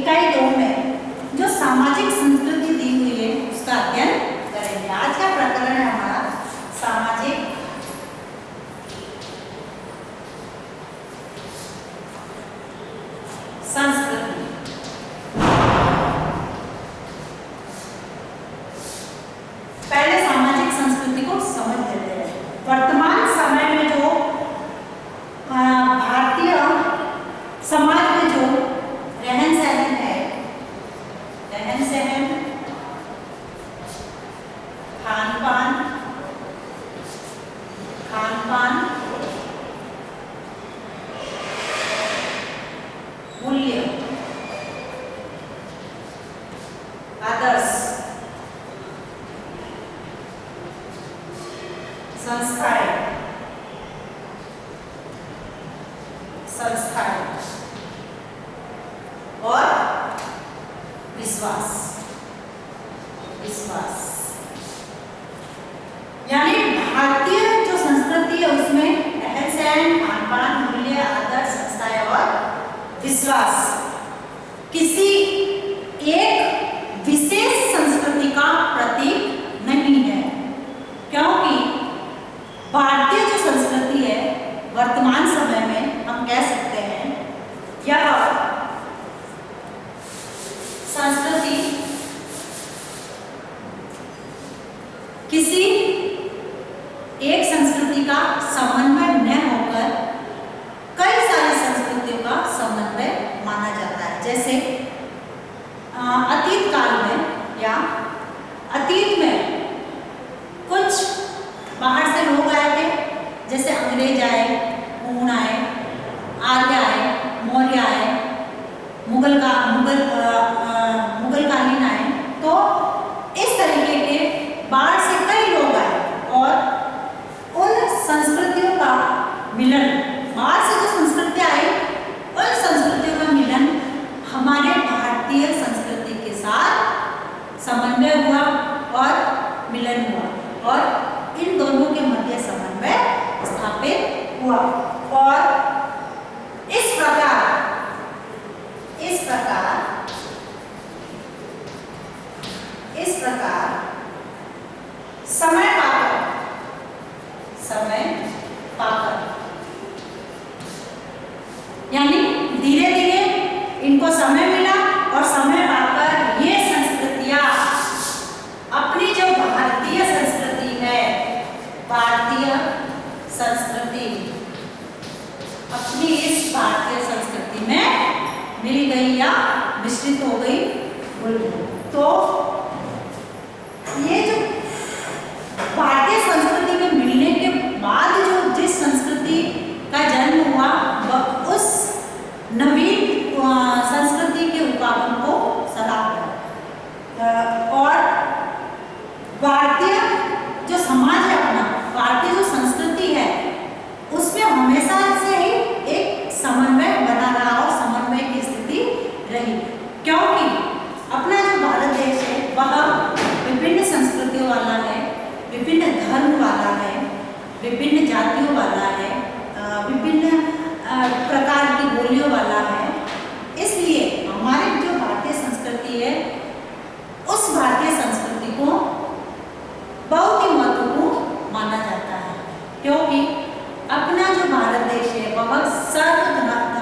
इकाई 2 में जो सामाजिक संस्कृति दी हुई है उसका अध्ययन करेंगे। आज का प्रकरण है हमारा सामाजिक संस्कृति। पहले सामाजिक संस्कृति को समझ लेते हैं। वर्तमान समय में जो भारतीय समाज में जो रहन सहन है, रहन सहन, खान पान, मूल्य, आदर्श, संस्थाएं और विश्वास यानी भारतीय जो संस्कृति है उसमें रहन सहन, खान पान, मूल्य, आदर्श, संस्थाएं और विश्वास किसी एक विशेष संस्कृति का प्रतीक नहीं है, क्योंकि भारतीय जो संस्कृति है वर्तमान समय में हम कह सकते हैं यह संस्कृति किसी एक संस्कृति का समन्वय न होकर कई सारी संस्कृतियों का समन्वय माना जाता है। जैसे अतीत काल में या अतीत में कुछ बाहर से लोग आए थे, जैसे अंग्रेज आए, हूण आए, आर्य आए, मौर्य आए, मुगलकालीन आए, तो इस तरीके के बाहर से कई लोग आए और उन संस्कृतियों का मिलन, बाहर से जो संस्कृतियाँ आई उन संस्कृतियों का मिलन हमारे भारतीय संस्कृति के साथ समन्वय हुआ और मिलन हुआ और इन दोनों के मध्य समन्वय स्थापित हुआ और इस प्रकार समय पाकर यानी धीरे धीरे इनको समय मिला और समय पाकर ये संस्कृतियां अपनी जो भारतीय संस्कृति है, भारतीय संस्कृति अपनी इस भारतीय संस्कृति में मिल गई या मिश्रित हो गई। तो ये जो भारतीय संस्कृति में मिलने के बाद जो जिस संस्कृति का जन्म हुआ वह उस नवीन संस्कृति के उपागम को सलाह और भारतीय जो समाज है अपना, भारतीय जो संस्कृति है उसमें हमेशा से ही एक समन्वय बना रहा और समन्वय की स्थिति रही, क्योंकि अपना जो भारत देश है वह विभिन्न संस्कृतियों वाला है, विभिन्न धर्म वाला है, विभिन्न जातियों वाला है, विभिन्न प्रकार की बोलियों वाला है। इसलिए हमारी जो भारतीय संस्कृति है उस भारतीय संस्कृति को बहुत ही महत्वपूर्ण माना जाता है, क्योंकि अपना जो भारत देश है वह सर्व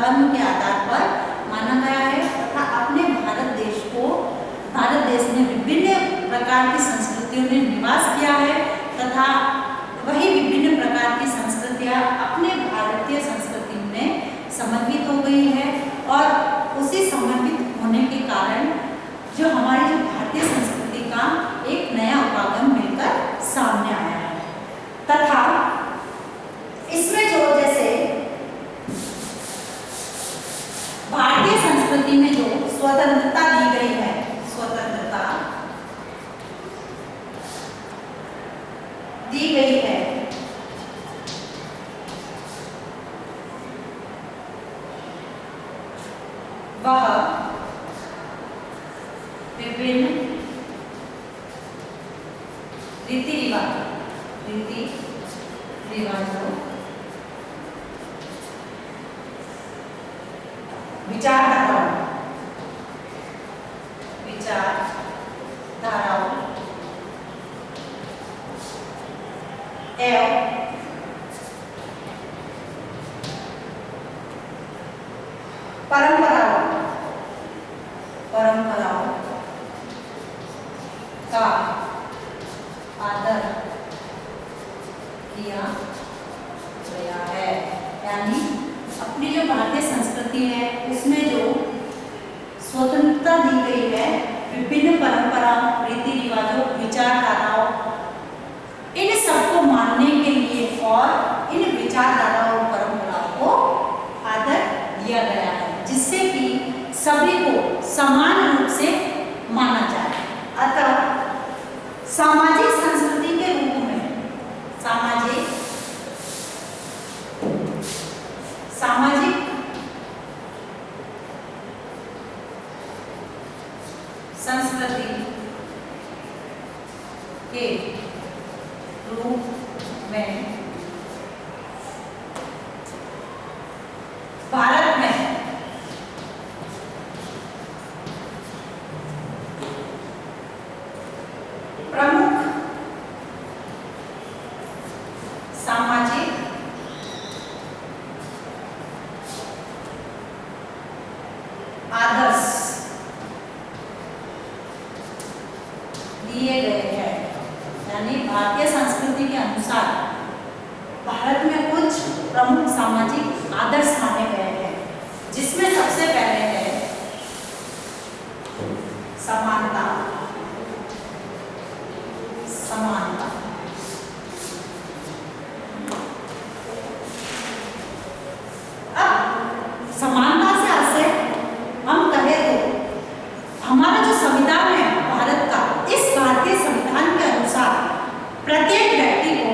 धर्म के आधार पर माना गया है तथा अपने भारत देश में विभिन्न प्रकार की संस्कृतियों ने निवास किया है तथा वही विभिन्न प्रकार की संस्कृतियां अपने भारतीय संस्कृति में समन्वित हो गई है और उसी समन्वित होने के कारण जो हमारी जो भारतीय संस्कृति का एक नया उपागम मिलकर सामने आया है तथा इसमें जो जैसे भारतीय संस्कृति में जो स्वतंत्रता दी गई है, वह विभिन्न रीति रिवाजों, विचारधाराओं गया है। यानी अपनी जो भारतीय संस्कृति है उसमें जो स्वतंत्रता दी गई है विभिन्न परंपरा, रीति रिवाजों, विचारधाराओं, इन सबको मानने के लिए और इन विचारधाराओं और परंपराओं को आदर दिया गया है, जिससे कि सभी को समान रूप से माना जाए। अतः सामाजिक संस्कृति के रूप में सामाजिक संस्कृति के रूप में भारत में प्रमुख सामाजिक आदर्श दिए गए हैं। यानी भारतीय संस्कृति के अनुसार भारत में कुछ प्रमुख सामाजिक आदर्श माने गए हैं, जिसमें सबसे पहले है समानता। समानता अब समानता से आशय हम कहें तो हमारा जो संविधान है भारत का, इस भारतीय संविधान के अनुसार प्रत्येक व्यक्ति को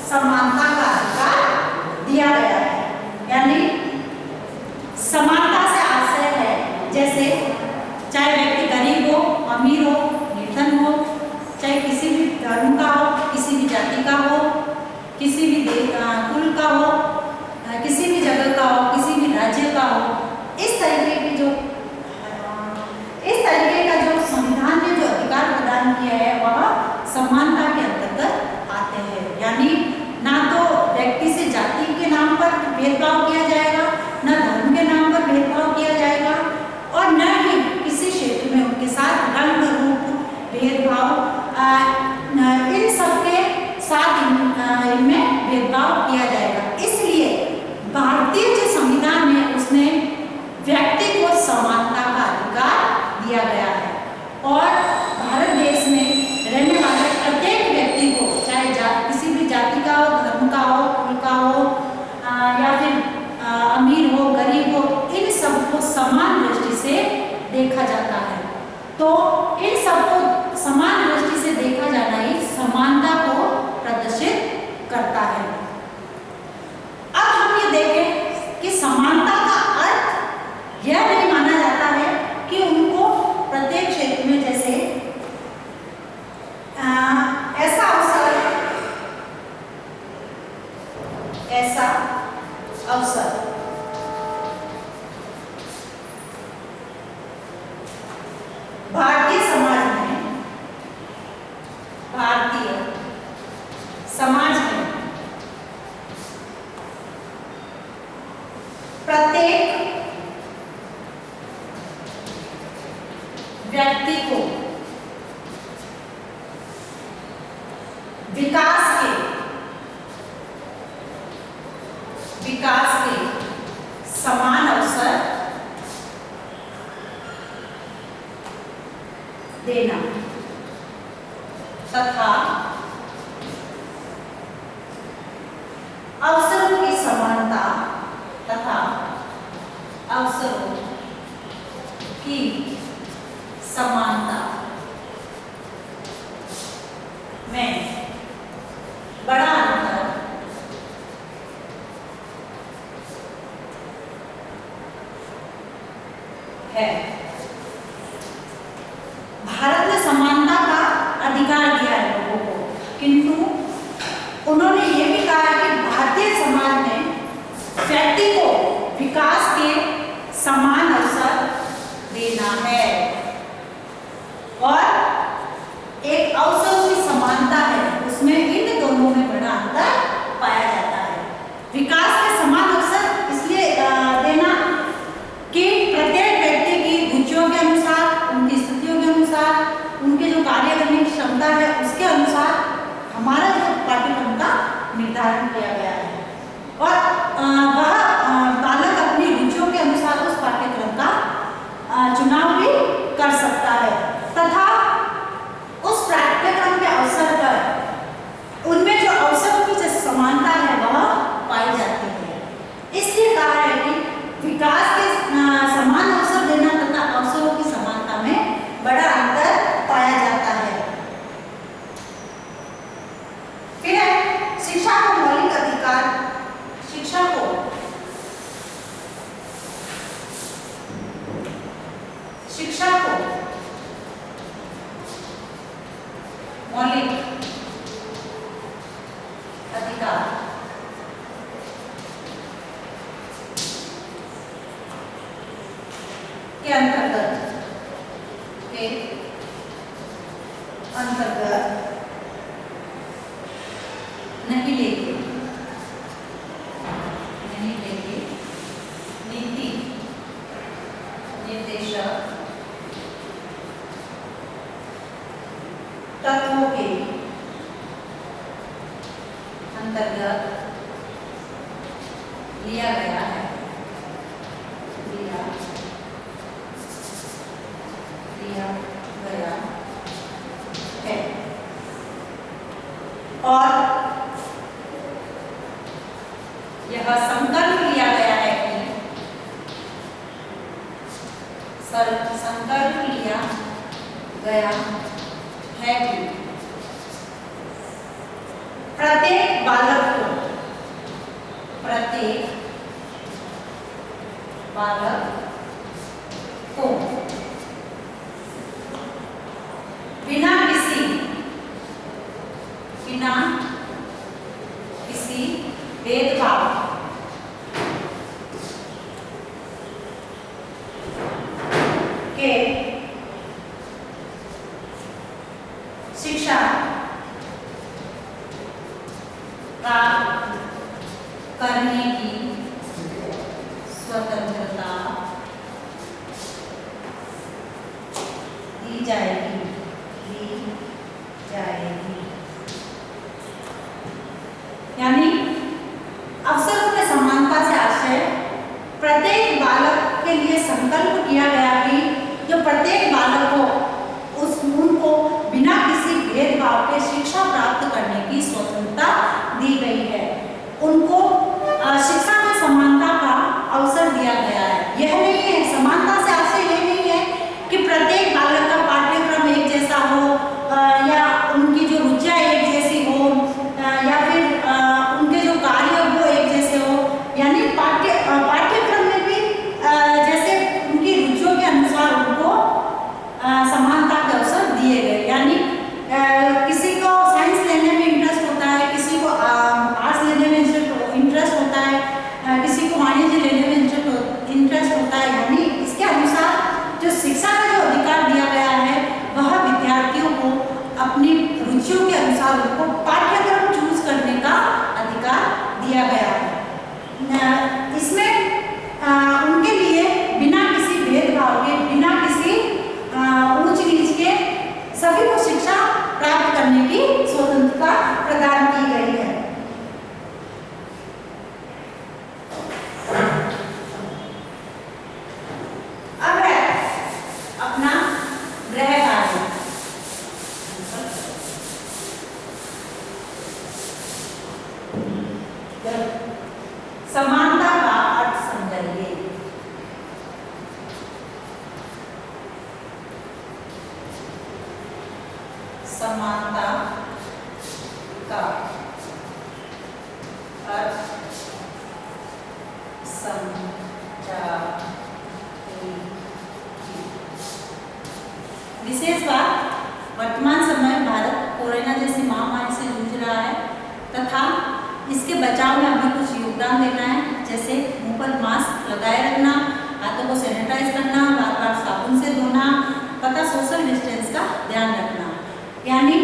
समानता का अधिकार दिया गया है। यानी समानता से आशय है जैसे चाहे व्यक्ति गरीब हो, अमीर हो, निर्धन हो, चाहे किसी भी धर्म का हो, किसी भी जाति का हो, किसी भी कुल का हो, किसी भी जगह का हो, किसी भी राज्य का हो, इस तरीके का जो संविधान ने जो अधिकार प्रदान किया है वह समानता के अंतर्गत आते हैं। यानी ना तो व्यक्ति से जाति के नाम पर भेदभाव किया जाएगा, न धर्म के नाम पर भेदभाव किया जाएगा, और न ही किसी क्षेत्र में उनके साथ रंग रूप भेदभाव, इन सबके साथ इनमें भेदभाव किया जाएगा। इसलिए भारतीय जो संविधान है उसने व्यक्ति को समानता का अधिकार दिया गया है, और भारत देश में रहने वाले प्रत्येक व्यक्ति को चाहे किसी भी जाति का हो, धर्म का हो, कुल का हो, या फिर अमीर हो, गरीब हो, इन सबको समान दृष्टि से देखा जाता है। तो इन सबको समान दृष्टि से देखा जाना ही समानता को प्रदर्शित करता है। अब हम ये देखें कि समानता का अर्थ यह नहीं माना जाता है कि उनको प्रत्येक क्षेत्र में जैसे ऐसा अवसर भारतीय समाज में प्रत्येक व्यक्ति को विकास के समान अवसर देना तथा अवसरों की समानता तथा अवसरों की समानता में बड़ा अंतर है। भारत ने समानता का अधिकार दिया है लोगों को, किंतु उन्होंने ये भी कहा कि भारतीय समाज ने व्यक्ति को विकास के समान अवसर देना है, और एक अवसर की समानता है उसमें इन दोनों में बड़ा अंतर पाया जाता है। विकास के समान अवसर इसलिए देना कि प्रत्येक व्यक्ति की बालक अपनी रुचियों के अनुसार उस पाठ्यक्रम का चुनाव भी कर सकता है तथा उस पाठ्यक्रम के अवसर पर उनमें जो अवसरों की जो समानता है वह पाई जाती है। इसलिए कहा है कि विकास के समान अवसर देना तथा अवसरों की समानता में बड़ा अंतर पाया जाता है। फिर है शिक्षा को मौलिक अधिकार। शिक्षा को मौलिक अधिकार के अंतर्गत नहीं लेके नीति निर्देशक तत्वों के अंतर्गत लिया गया है। और यह संकल्प लिया गया है कि संकल्प लिया गया है कि प्रत्येक बालक को बिना किसी भेदभाव के शिक्षा प्राप्त करने की स्वतंत्रता दी जाएगी। यानी अवसरों में समानता से आशय प्रत्येक बालक के लिए संकल्प किया गया कि जो प्रत्येक बालक को उनको बिना किसी भेदभाव के शिक्षा प्राप्त करने की स्वतंत्रता दी गई है। उनको शिक्षा में समानता का अवसर दिया गया है। यह नहीं है, समानता से आशय यह नहीं है कि प्रत्येक बालक का पाठ्यक्रम एक जैसा हो या उनकी जो रुचियाँ एक जैसी हो या फिर उनके जो कार्य वो एक जैसे हो। यानी पाठ्यक्रम में भी जैसे उनकी रुचियों के अनुसार उनको समानता के अवसर दिए गए। यानी किसी को साइंस लेने में इंटरेस्ट होता है, किसी को आर्ट्स लेने में इंटरेस्ट होता है, किसी को वाणिज्य लेने में इंटरेस्ट होता है। यानी इसके अनुसार जो शिक्षा का जो अधिकार दिया गया है वह विद्यार्थियों को अपनी रुचियों के अनुसार उनको पाठ्यक्रम चूज करने का अधिकार दिया गया है। इसमें उनके लिए बिना किसी भेदभाव के, बिना किसी ऊंच नीच के सभी को शिक्षा प्राप्त करने की स्वतंत्रता प्रदान की गई है। अब है अपना गृह कार्य। समानता का अर्थ समझाइए। समानता का अर्थ विशेष बात, वर्तमान समय भारत कोरोना जैसी महामारी से जूझ रहा है तथा इसके बचाव में हमें कुछ योगदान देना है। जैसे मुंह पर मास्क लगाए रखना, हाथों को सैनिटाइज करना, बार बार साबुन से धोना तथा सोशल डिस्टेंस का ध्यान रखना। यानी